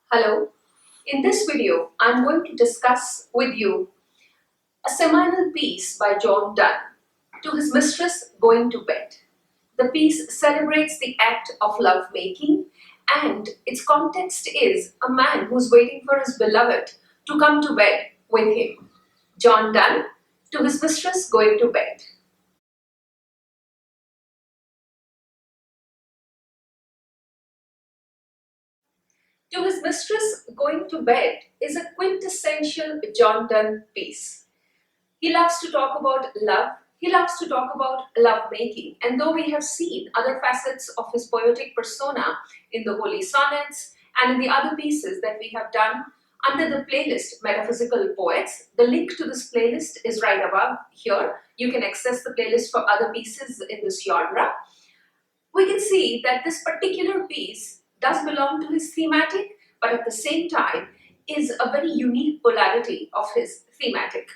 Hello, in this video I'm going to discuss with you a seminal piece by Donne, To His Mistress Going to Bed. The piece celebrates the act of love making, and its context is a man who's waiting for his beloved to come to bed with him. Donne, To His Mistress Going to Bed. To His Mistress Going to Bed is a quintessential Donne piece. He loves to talk about love. He loves to talk about love making. And though we have seen other facets of his poetic persona in the Holy Sonnets and in the other pieces that we have done under the playlist Metaphysical Poets, the link to this playlist is right above here. You can access the playlist for other pieces in this genre. We can see that this particular piece does belong to his thematic, but at the same time is a very unique polarity of his thematic.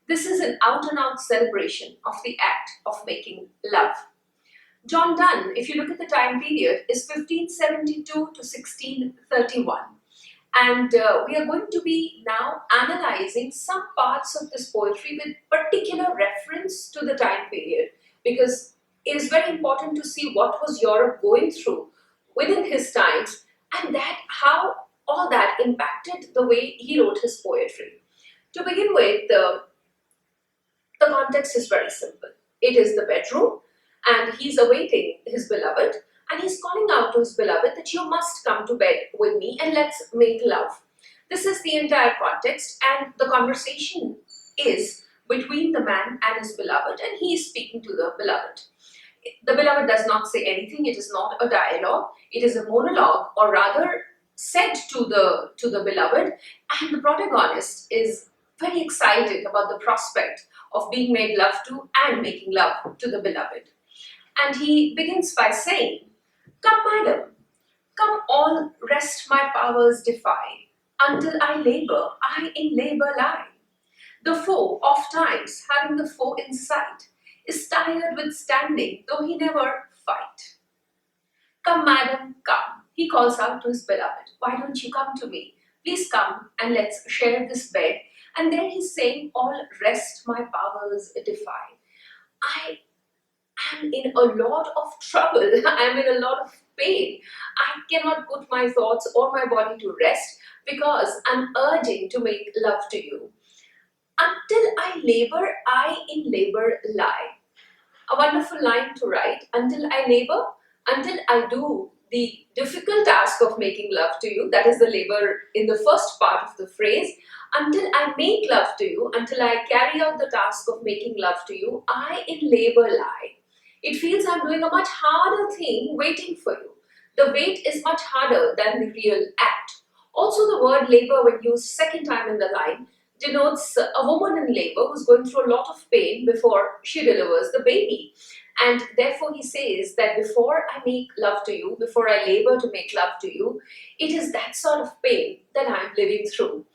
This is an out-and-out celebration of the act of making love. Donne, if you look at the time period, is 1572 to 1631. And we are going to be now analyzing some parts of this poetry with particular reference to the time period, because it is very important to see what was Europe going through within his times, and that how all that impacted the way he wrote his poetry. To begin with, the context is very simple. It is the bedroom, and he's awaiting his beloved, and he's calling out to his beloved that you must come to bed with me and let's make love. This is the entire context, and the conversation is between the man and his beloved, and he is speaking to the beloved. The beloved does not say anything. It is not a dialogue. It is a monologue, or rather said to the beloved, and the protagonist is very excited about the prospect of being made love to and making love to the beloved. And he begins by saying, "Come, madam, come all rest my powers defy, until I labor, I in labor lie. The foe, oft times having the foe in sight, is tired with standing, though he never fight. Come, madam, come," he calls out to his beloved. "Why don't you come to me? Please come and let's share this bed." And there he's saying, "All rest my powers defy." I am in a lot of trouble. I'm in a lot of pain. I cannot put my thoughts or my body to rest because I'm urging to make love to you. Until I labor, I in labor lie. A wonderful line to write. Until I labor, until I do the difficult task of making love to you, that is the labor in the first part of the phrase. Until I make love to you, until I carry out the task of making love to you, I in labor lie. It feels I'm doing a much harder thing waiting for you. The wait is much harder than the real act. Also, the word labor, when used second time in the line, denotes a woman in labor who's going through a lot of pain before she delivers the baby. And therefore, he says that before I make love to you, before I labor to make love to you, it is that sort of pain that I'm living through.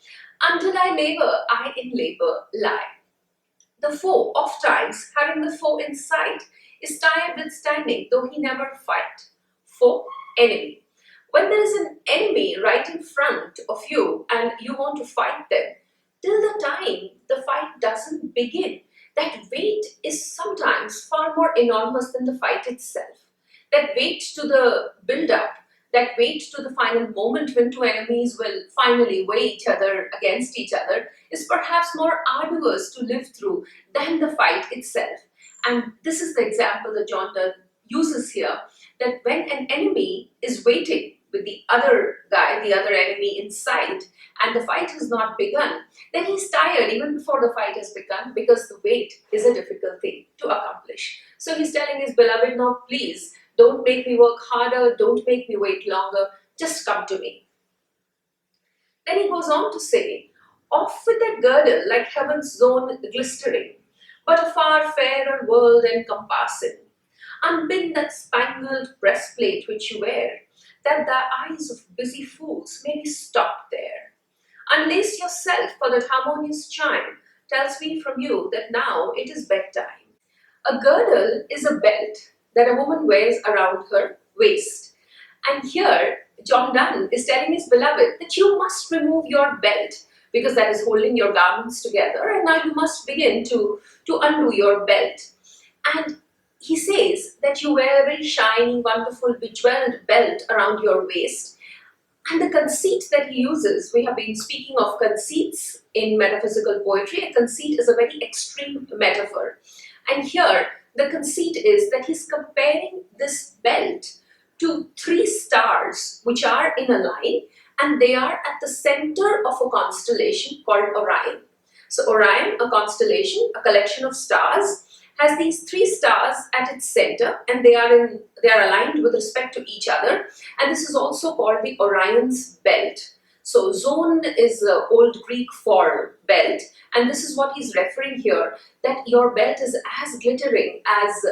Until I labor, I in labor lie. The foe, oft times, having the foe in sight, is tired with standing, though he never fight. Foe, enemy. When there is an enemy right in front of you and you want to fight them, till the time the fight doesn't begin, that wait is sometimes far more enormous than the fight itself. That wait to the build-up, that wait to the final moment when two enemies will finally weigh each other against each other is perhaps more arduous to live through than the fight itself. And this is the example that Donne uses here, that when an enemy is waiting with the other guy, the other enemy in sight, and the fight has not begun, then he's tired even before the fight has begun, because the wait is a difficult thing to accomplish. So he's telling his beloved, "Now please, don't make me work harder, don't make me wait longer, just come to me." Then he goes on to say, "Off with that girdle like heaven's zone glistering, but a far fairer world encompassing. Unbin that spangled breastplate which you wear, that the eyes of busy fools may be stopped there. Unlace yourself, for that harmonious chime tells me from you that now it is bedtime." A girdle is a belt that a woman wears around her waist. And here John Donne is telling his beloved that you must remove your belt because that is holding your garments together, and now you must begin to undo your belt. And he says that you wear a very shiny, wonderful, bejeweled belt around your waist. And the conceit that he uses, we have been speaking of conceits in metaphysical poetry. A conceit is a very extreme metaphor. And here, the conceit is that he's comparing this belt to three stars which are in a line, and they are at the center of a constellation called Orion. So Orion, a constellation, a collection of stars, has these three stars at its center, and they are aligned with respect to each other, and this is also called the Orion's belt. So zone is Old Greek for belt, and this is what he's referring here, that your belt is as glittering as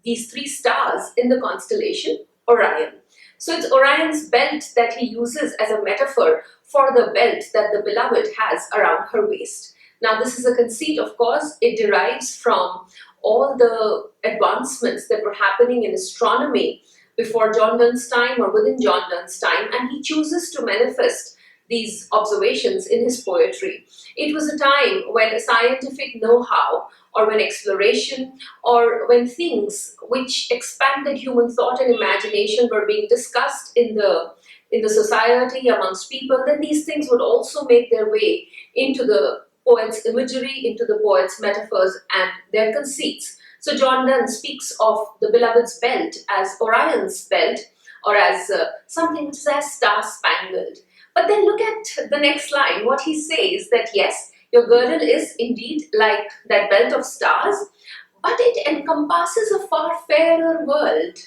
these three stars in the constellation Orion. So it's Orion's belt that he uses as a metaphor for the belt that the beloved has around her waist. Now, this is a conceit, of course. It derives from all the advancements that were happening in astronomy before John Donne's time or within John Donne's time, and he chooses to manifest these observations in his poetry. It was a time when scientific know-how, or when exploration, or when things which expanded human thought and imagination were being discussed in the society amongst people, then these things would also make their way into the poet's imagery, into the poet's metaphors and their conceits. So John Donne speaks of the beloved's belt as Orion's belt, or as something which is as star-spangled. But then look at the next line, what he says, that yes, your girdle is indeed like that belt of stars, but it encompasses a far fairer world.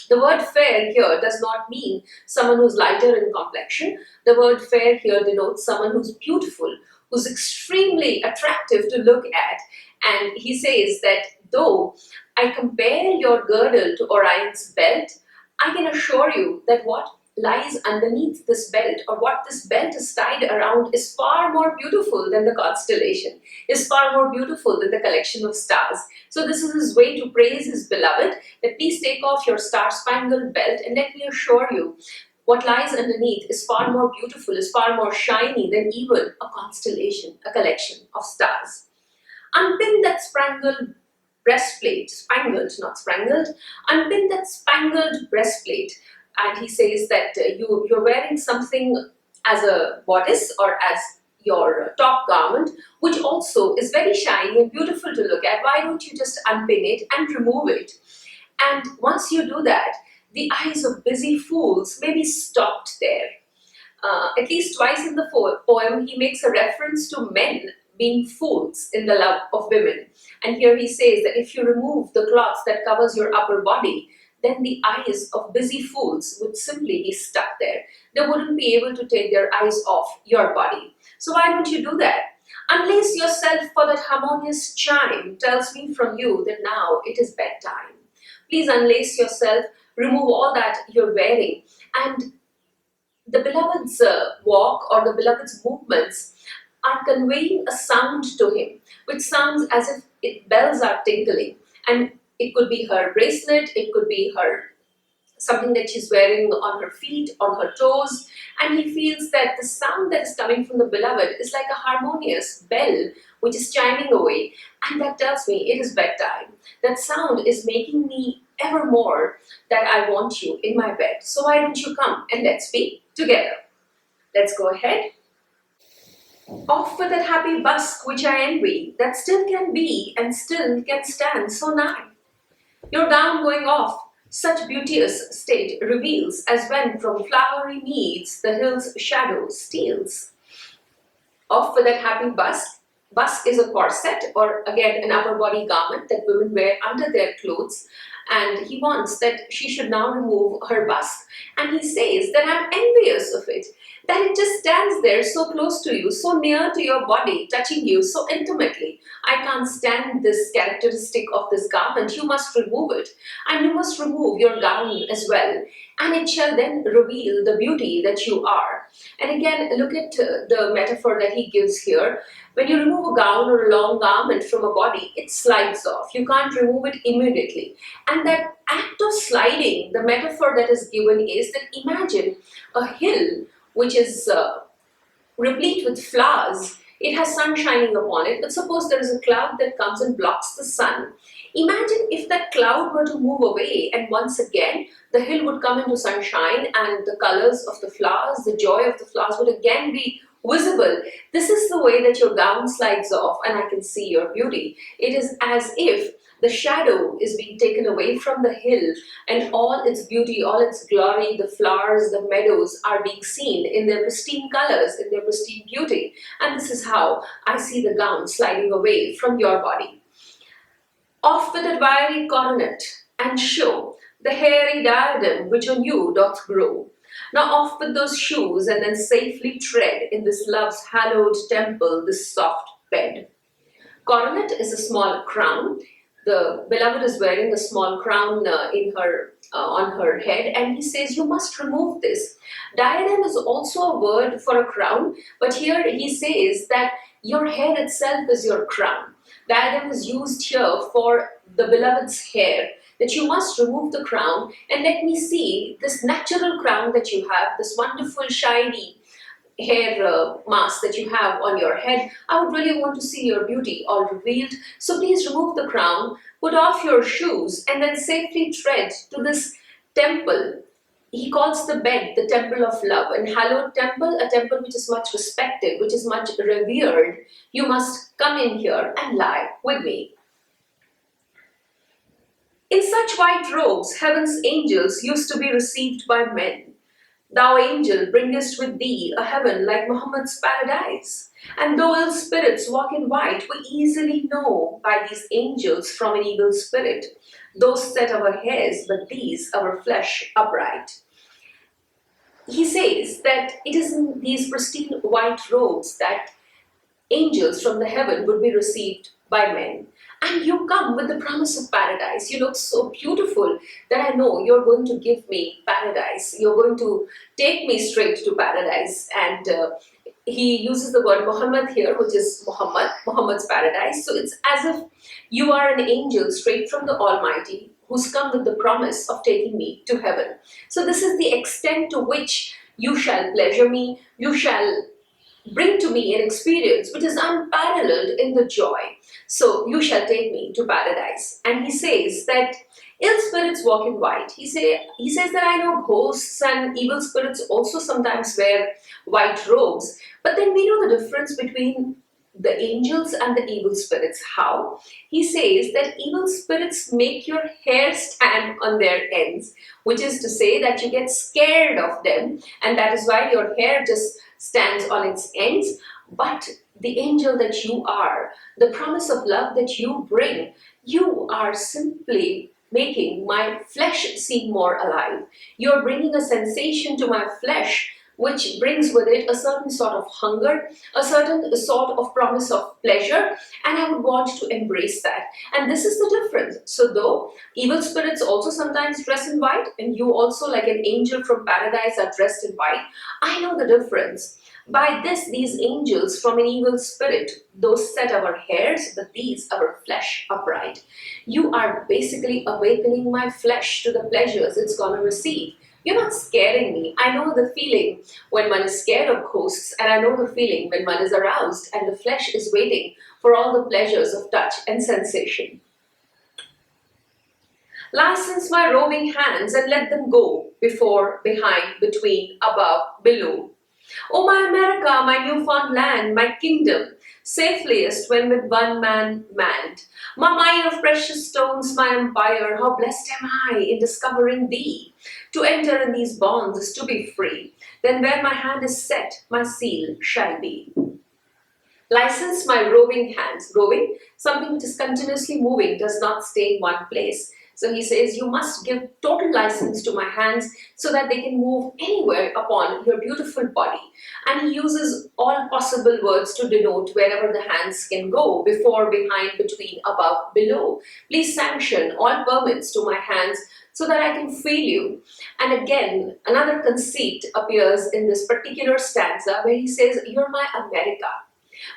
The word fair here does not mean someone who's lighter in complexion. The word fair here denotes someone who's beautiful, who's extremely attractive to look at. And he says that though I compare your girdle to Orion's belt, I can assure you that what lies underneath this belt, or what this belt is tied around, is far more beautiful than the constellation, is far more beautiful than the collection of stars. So this is his way to praise his beloved, that please take off your star-spangled belt and let me assure you, what lies underneath is far more beautiful, is far more shiny than even a constellation, a collection of stars. Unpin that spangled breastplate, spangled, not sprangled, unpin that spangled breastplate. And he says that you're wearing something as a bodice or as your top garment, which also is very shiny and beautiful to look at. Why don't you just unpin it and remove it? And once you do that, the eyes of busy fools may be stopped there. At least twice in the poem, he makes a reference to men being fools in the love of women. And here he says that if you remove the cloth that covers your upper body, then the eyes of busy fools would simply be stuck there. They wouldn't be able to take their eyes off your body. So why don't you do that? Unlace yourself, for that harmonious chime tells me from you that now it is bedtime. Please unlace yourself, remove all that you're wearing, and the beloved's walk or the beloved's movements are conveying a sound to him, which sounds as if bells are tinkling. And it could be her bracelet, it could be her something that she's wearing on her feet, on her toes, and he feels that the sound that is coming from the beloved is like a harmonious bell which is chiming away, and that tells me it is bedtime. That sound is making me evermore that I want you in my bed. So why don't you come and let's be together? Let's go ahead. Off with that happy busk which I envy, that still can be and still can stand so nigh. Your gown going off, such beauteous state reveals, as when from flowery meads the hill's shadow steals. Off with that happy busk. Busk is a corset, or again an upper body garment that women wear under their clothes, and he wants that she should now remove her busk. And he says that I'm envious of it, that it just stands there so close to you, so near to your body, touching you so intimately. I can't stand this characteristic of this garment. You must remove it, and you must remove your gown as well. and it shall then reveal the beauty that you are. And again, look at the metaphor that he gives here. When you remove a gown or a long garment from a body, it slides off. You can't remove it immediately. And that act of sliding, the metaphor that is given is that imagine a hill which is replete with flowers. It has sun shining upon it, but suppose there is a cloud that comes and blocks the sun. Imagine if that cloud were to move away, and once again the hill would come into sunshine, and the colors of the flowers, the joy of the flowers would again be visible. This is the way that your gown slides off, and I can see your beauty. It is as if the shadow is being taken away from the hill, and all its beauty, all its glory, the flowers, the meadows are being seen in their pristine colors, in their pristine beauty. And this is how I see the gown sliding away from your body. Off with the wiry coronet, and show the hairy diadem which on you doth grow. Now off with those shoes, and then safely tread in this love's hallowed temple, this soft bed. Coronet is a small crown. The beloved is wearing a small crown on her head, and he says, you must remove this. Diadem is also a word for a crown, but here he says that your head itself is your crown. Diadem is used here for the beloved's hair, that you must remove the crown and let me see this natural crown that you have, this wonderful shiny hair mask that you have on your head. I would really want to see your beauty all revealed. So please remove the crown, put off your shoes, and then safely tread to this temple. He calls the bed the temple of love, and hallowed temple, a temple which is much respected, which is much revered. You must come in here and lie with me. In such white robes, heaven's angels used to be received by men. Thou angel bringest with thee a heaven like Muhammad's paradise. And though ill spirits walk in white, we easily know by these angels from an evil spirit. Those set our hairs, but these our flesh upright. He says that it is in these pristine white robes that angels from the heaven would be received by men. And you come with the promise of paradise. You look so beautiful that I know you're going to give me paradise. You're going to take me straight to paradise. And he uses the word Muhammad here, which is Muhammad's paradise. So it's as if you are an angel straight from the Almighty who's come with the promise of taking me to heaven. So this is the extent to which you shall pleasure me, you shall bring to me an experience which is unparalleled in the joy. So you shall take me to paradise. And he says that ill spirits walk in white. He says that I know ghosts and evil spirits also sometimes wear white robes. But then we know the difference between the angels and the evil spirits. How? He says that evil spirits make your hair stand on their ends, which is to say that you get scared of them, and that is why your hair just stands on its ends. But the angel that you are, the promise of love that you bring, you are simply making my flesh seem more alive. You're bringing a sensation to my flesh which brings with it a certain sort of hunger, a certain sort of promise of pleasure, and I would want to embrace that. And this is the difference. So though evil spirits also sometimes dress in white, and you also, like an angel from paradise, are dressed in white, I know the difference. By this, these angels from an evil spirit, those set our hairs, but these our flesh upright. You are basically awakening my flesh to the pleasures it's going to receive. You're not scaring me. I know the feeling when one is scared of ghosts, and I know the feeling when one is aroused and the flesh is waiting for all the pleasures of touch and sensation. License my roving hands and let them go before, behind, between, above, below. O my America, my newfound land, my kingdom, safeliest when with one man manned. My mine of precious stones, my empire, how blessed am I in discovering thee. To enter in these bonds is to be free. Then where my hand is set, my seal shall be. License my roving hands. Roving, something which is continuously moving, does not stay in one place. So he says, you must give total license to my hands so that they can move anywhere upon your beautiful body. And he uses all possible words to denote wherever the hands can go, before, behind, between, above, below. Please sanction all permits to my hands so that I can feel you. And again, another conceit appears in this particular stanza where he says, "You're my America."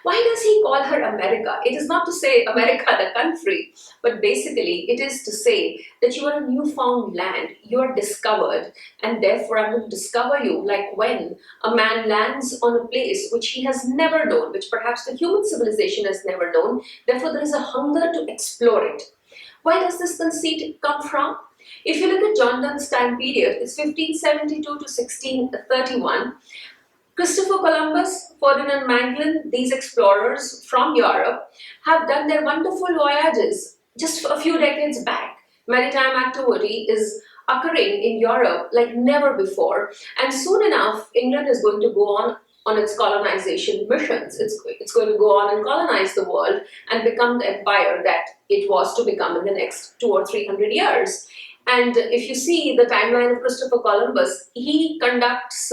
Why does he call her America? It is not to say America the country, but basically it is to say that you are a newfound land, you are discovered, and therefore I'm going to discover you, like when a man lands on a place which he has never known, which perhaps the human civilization has never known, therefore there is a hunger to explore it. Why does this conceit come from? If you look at John Donne's time period, it's 1572 to 1631. Christopher Columbus, Ferdinand Magellan, these explorers from Europe have done their wonderful voyages just a few decades back. Maritime activity is occurring in Europe like never before, and soon enough, England is going to go on its colonization missions. It's going to go on and colonize the world and become the empire that it was to become in the next 200 or 300 years. And if you see the timeline of Christopher Columbus, he conducts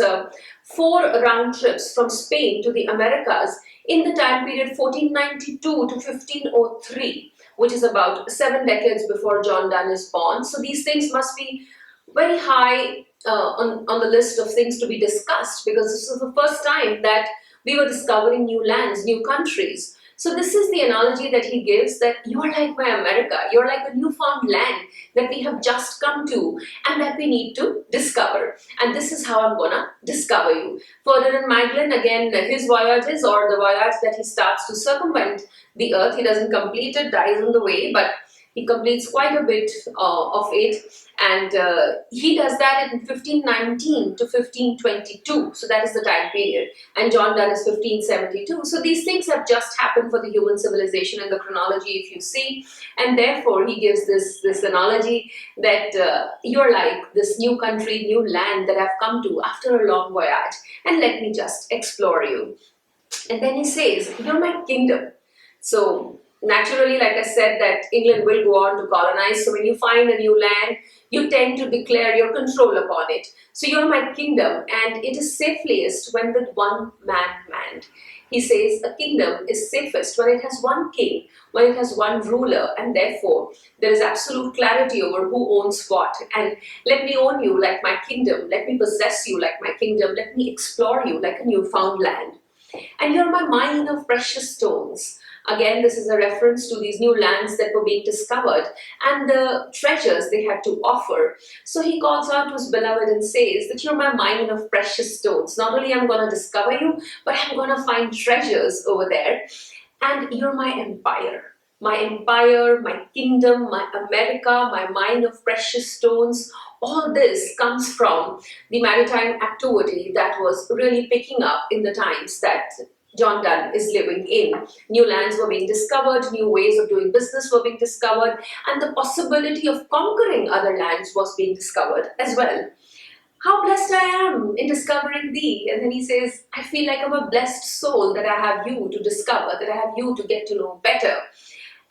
4 round trips from Spain to the Americas in the time period 1492 to 1503, which is about 7 decades before John Donne is born. So these things must be very high on the list of things to be discussed, because this is the first time that we were discovering new lands, new countries. So this is the analogy that he gives, that you are like my America, you're like a newfound land that we have just come to and that we need to discover. And this is how I'm gonna discover you. Ferdinand Magellan, again, his voyages, or the voyage that he starts to circumvent the earth, he doesn't complete it, dies on the way, but he completes quite a bit of it, and he does that in 1519 to 1522, so that is the time period, and John Donne is 1572. So these things have just happened for the human civilization in the chronology, if you see, and therefore he gives this analogy that you're like this new country, new land that I've come to after a long voyage, and let me just explore you. And then he says, you're my kingdom. So naturally, like I said, that England will go on to colonize. So when you find a new land, you tend to declare your control upon it. So you're my kingdom, and it is safest when with one man manned. He says a kingdom is safest when it has one king, when it has one ruler, and therefore there is absolute clarity over who owns what. And let me own you like my kingdom, let me possess you like my kingdom, let me explore you like a newfound land. And you're my mine of precious stones. Again, this is a reference to these new lands that were being discovered and the treasures they had to offer. So he calls out to his beloved and says that you're my mine of precious stones. Not only I'm going to discover you, but I'm going to find treasures over there. And you're my empire, my kingdom, my America, my mine of precious stones. All this comes from the maritime activity that was really picking up in the times that John Donne is living in. New lands were being discovered, new ways of doing business were being discovered, and the possibility of conquering other lands was being discovered as well. How blessed I am in discovering thee. And then he says, I feel like I'm a blessed soul that I have you to discover, that I have you to get to know better.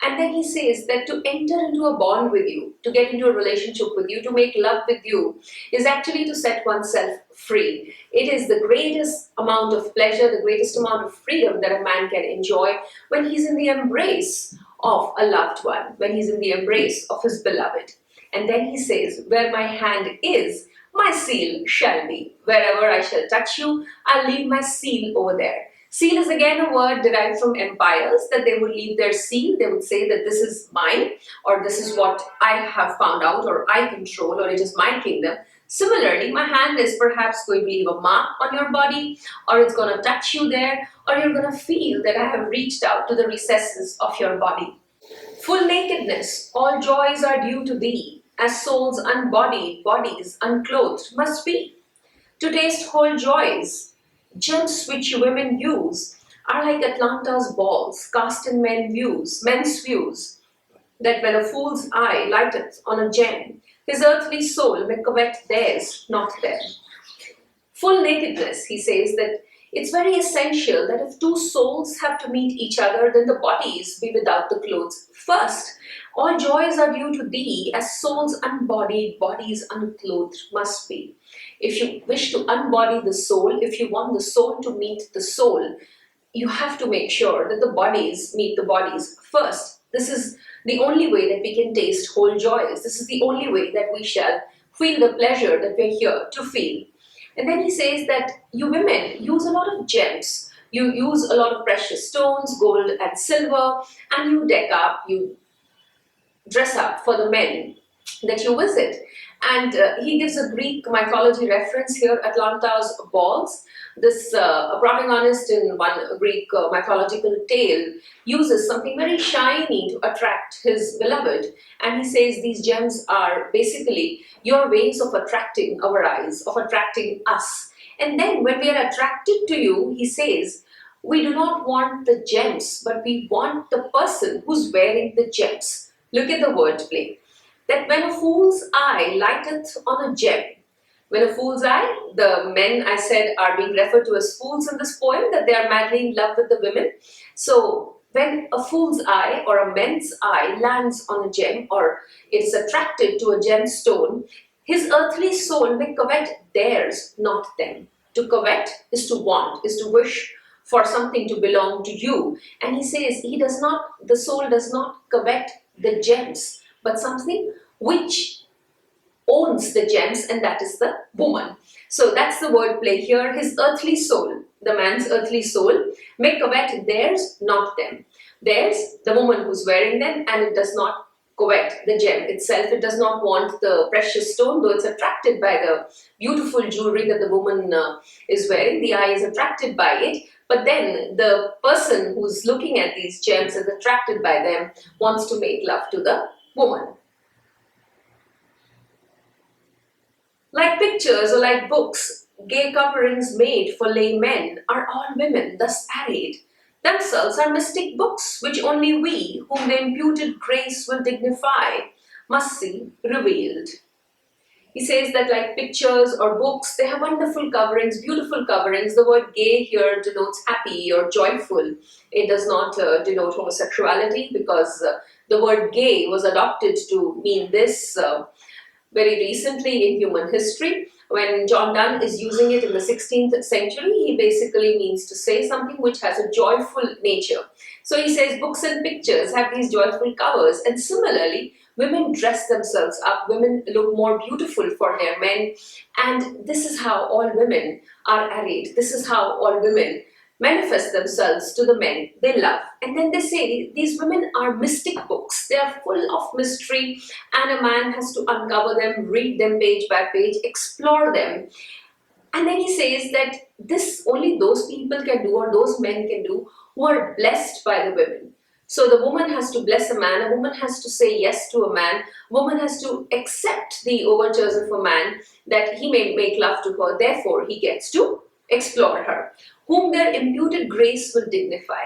And then he says that to enter into a bond with you, to get into a relationship with you, to make love with you, is actually to set oneself free. It is the greatest amount of pleasure, the greatest amount of freedom that a man can enjoy when he's in the embrace of a loved one, when he's in the embrace of his beloved. And then he says, where my hand is, my seal shall be. Wherever I shall touch you, I'll leave my seal over there. Seal is again a word derived from empires, that they would leave their seal. They would say that this is mine, or this is what I have found out, or I control, or it is my kingdom. Similarly, my hand is perhaps going to leave a mark on your body, or it's going to touch you there, or you're going to feel that I have reached out to the recesses of your body. Full nakedness, all joys are due to thee, as souls unbodied, bodies unclothed must be. To taste whole joys, gems which women use are like Atlanta's balls cast in men's views, that when a fool's eye lighteth on a gem, his earthly soul may covet theirs, not them. Full nakedness, he says that it's very essential that if two souls have to meet each other, then the bodies be without the clothes first. All joys are due to thee, as souls unbodied, bodies unclothed must be. If you wish to unbody the soul, if you want the soul to meet the soul, you have to make sure that the bodies meet the bodies first. This is the only way that we can taste whole joys. This is the only way that we shall feel the pleasure that we're here to feel. And then he says that you women use a lot of gems. You use a lot of precious stones, gold and silver, and you deck up, you dress up for the men that you visit. And he gives a Greek mythology reference here, Atlanta's balls. This protagonist in one Greek mythological tale uses something very shiny to attract his beloved. And he says these gems are basically your ways of attracting our eyes, of attracting us. And then when we are attracted to you, he says, we do not want the gems, but we want the person who's wearing the gems. Look at the wordplay. That when a fool's eye lighteth on a gem. When a fool's eye, the men I said are being referred to as fools in this poem, that they are madly in love with the women. So when a fool's eye or a man's eye lands on a gem or it is attracted to a gemstone, his earthly soul may covet theirs, not them. To covet is to want, is to wish for something to belong to you. And he says the soul does not covet the gems, but something which owns the gems, and that is the woman. So that's the word play here. His earthly soul, the man's earthly soul, may covet theirs, not them. Theirs, the woman who's wearing them, and it does not covet the gem itself. It does not want the precious stone, though it's attracted by the beautiful jewelry that the woman is wearing. The eye is attracted by it. But then the person who's looking at these gems is attracted by them, wants to make love to the woman. Like pictures or like books, gay coverings made for lay men are all women thus arrayed. Themselves are mystic books, which only we, whom the imputed grace will dignify, must see revealed. He says that like pictures or books, they have wonderful coverings, beautiful coverings. The word gay here denotes happy or joyful. It does not denote homosexuality, because the word gay was adopted to mean this very recently in human history. When John Donne is using it in the 16th century, he basically means to say something which has a joyful nature. So he says books and pictures have these joyful covers, and similarly, women dress themselves up, women look more beautiful for their men, and this is how all women are arrayed. This is how all women manifest themselves to the men they love. And then they say these women are mystic books. They are full of mystery, and a man has to uncover them, read them page by page, explore them. And then he says that this only those people can do, or those men can do, who are blessed by the women. So the woman has to bless a man, a woman has to say yes to a man, a woman has to accept the overtures of a man that he may make love to her, therefore he gets to explore her, whom their imputed grace will dignify.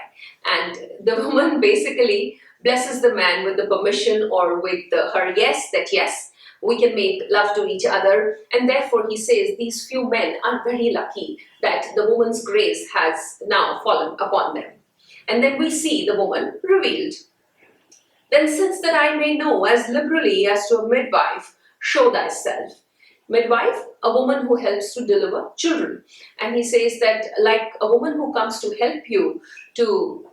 And the woman basically blesses the man with the permission or with her yes, that yes, we can make love to each other. And therefore he says these few men are very lucky that the woman's grace has now fallen upon them. And then we see the woman revealed. Then since that I may know as liberally as to a midwife, show thyself. Midwife, a woman who helps to deliver children. And he says that like a woman who comes to help you to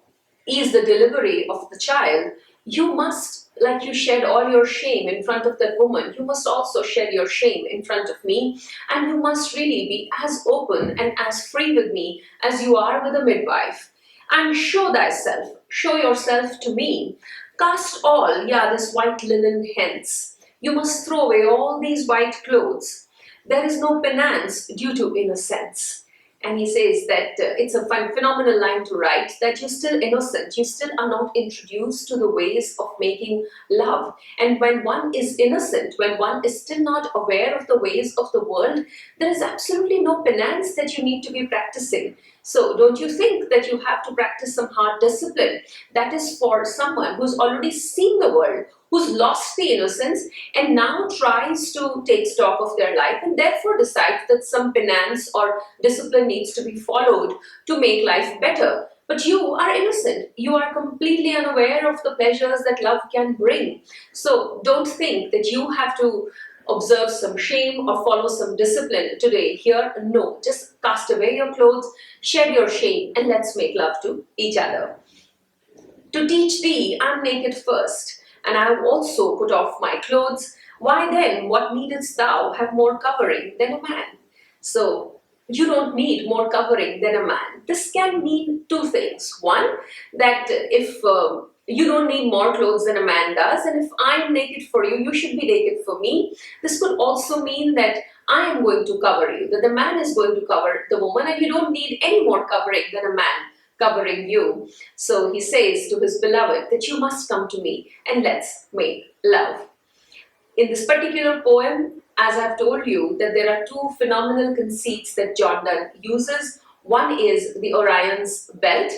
ease the delivery of the child, you must, like you shed all your shame in front of that woman, you must also shed your shame in front of me, and you must really be as open and as free with me as you are with a midwife. And show thyself, show yourself to me. Cast all, this white linen hence. You must throw away all these white clothes. There is no penance due to innocence. And he says that it's a phenomenal line to write, that you're still innocent, you still are not introduced to the ways of making love. And when one is innocent, when one is still not aware of the ways of the world, there is absolutely no penance that you need to be practicing. So don't you think that you have to practice some hard discipline? That is for someone who's already seen the world, who's lost the innocence and now tries to take stock of their life and therefore decides that some penance or discipline needs to be followed to make life better. But you are innocent. You are completely unaware of the pleasures that love can bring. So don't think that you have to observe some shame or follow some discipline today. Here, no. Just cast away your clothes, shed your shame, and let's make love to each other. To teach thee, I'm naked first, and I have also put off my clothes. Why then, what needest thou have more covering than a man? So, you don't need more covering than a man. This can mean two things. One, that if you don't need more clothes than a man does, and if I'm naked for you, you should be naked for me. This could also mean that I am going to cover you, that the man is going to cover the woman, and you don't need any more covering than a man covering you. So he says to his beloved that you must come to me and let's make love. In this particular poem, as I've told you, that there are two phenomenal conceits that John Donne uses. One is the Orion's belt,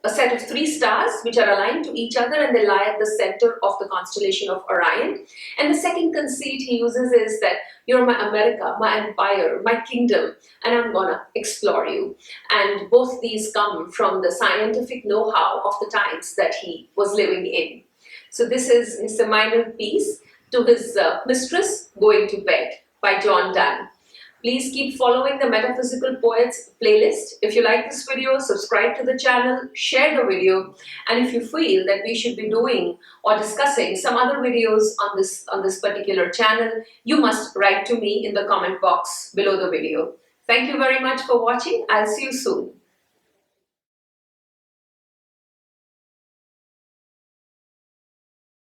a set of three stars which are aligned to each other and they lie at the center of the constellation of Orion. And the second conceit he uses is that you're my America, my empire, my kingdom, and I'm gonna explore you. And both these come from the scientific know-how of the times that he was living in. So this is his seminal piece to his Mistress, Going to Bed by John Donne. Please keep following the Metaphysical Poets playlist. If you like this video, subscribe to the channel, share the video, and if you feel that we should be doing or discussing some other videos on this particular channel, you must write to me in the comment box below the video. Thank you very much for watching. I'll see you soon.